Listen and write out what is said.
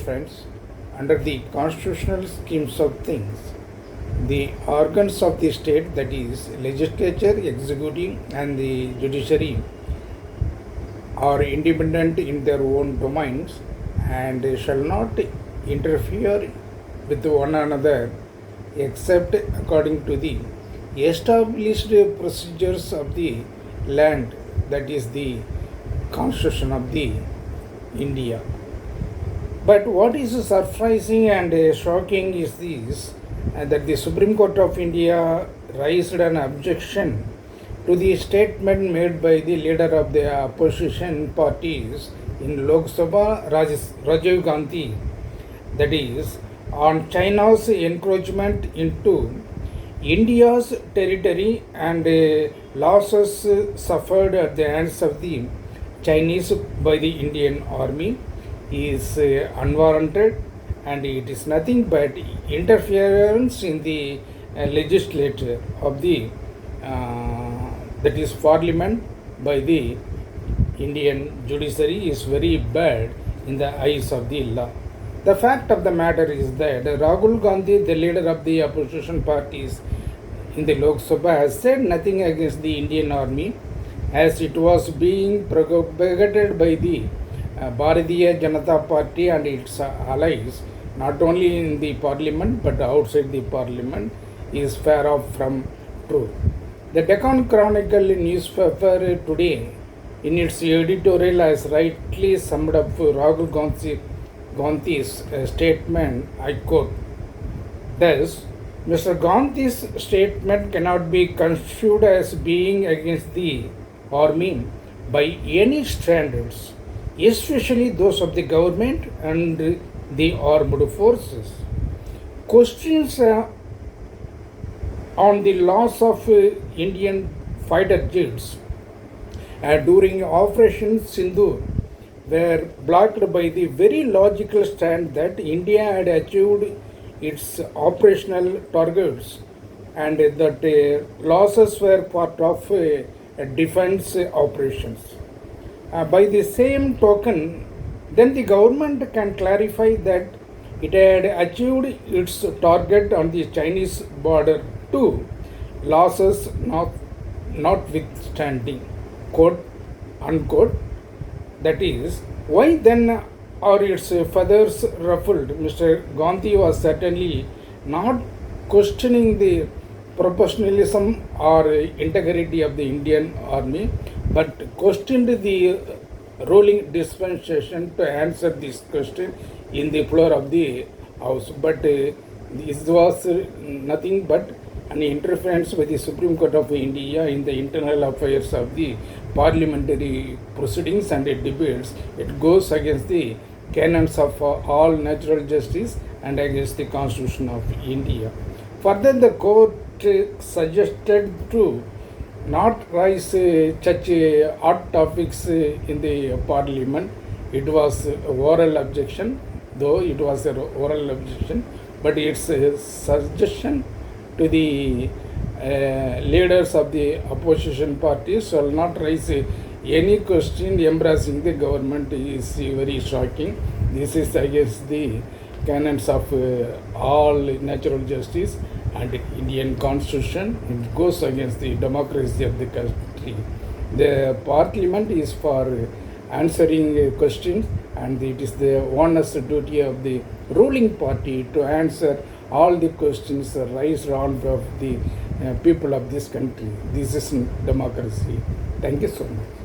friends, under the constitutional schemes of things, the organs of the state, that is, legislature, executive, and the judiciary, are independent in their own domains and shall not interfere with one another except according to the established procedures of the land, that is the Constitution of the India. But what is surprising and shocking is this, that the Supreme Court of India raised an objection to the statement made by the leader of the opposition parties in Lok Sabha, Rajiv Gandhi, that is, on China's encroachment into India's territory and losses suffered at the hands of the Chinese by the Indian army is unwarranted, and it is nothing but interference in the legislature of the that is parliament by the Indian judiciary is very bad in the eyes of the law. The fact of the matter is that Rahul Gandhi, the leader of the opposition parties in the Lok Sabha, has said nothing against the Indian army as it was being propagated by the Bharatiya Janata Party and its allies, not only in the parliament but outside the parliament, is far off from truth. The Deccan Chronicle newspaper today, in its editorial, has rightly summed up Rahul Gandhi's statement. I quote, "Thus, Mr. Gandhi's statement cannot be construed as being against the army by any standards, especially those of the government and the armed forces. Questions on the loss of Indian fighter jets during Operation Sindhu were blocked by the very logical stand that India had achieved its operational targets and that losses were part of defense operations. By the same token, then the government can clarify that it had achieved its target on the Chinese border too, losses notwithstanding, quote unquote. That is, why then are its feathers ruffled? Mr. Gandhi was certainly not questioning the professionalism or integrity of the Indian army, but questioned the ruling dispensation to answer this question in the floor of the House. But this was nothing but an interference by the Supreme Court of India in the internal affairs of the parliamentary proceedings and debates. It goes against the canons of all natural justice and against the Constitution of India. Further, the court suggested to not raise such hot topics in the parliament. It was oral objection, though it was an oral objection, but its a suggestion to the leaders of the opposition parties shall not raise any question embracing the government is very shocking. This is against the canons of all natural justice and Indian Constitution. It goes against the democracy of the country. The parliament is for answering questions, and it is the honest duty of the ruling party to answer all the questions raised on behalf of the people of this country. This is democracy. Thank you so much.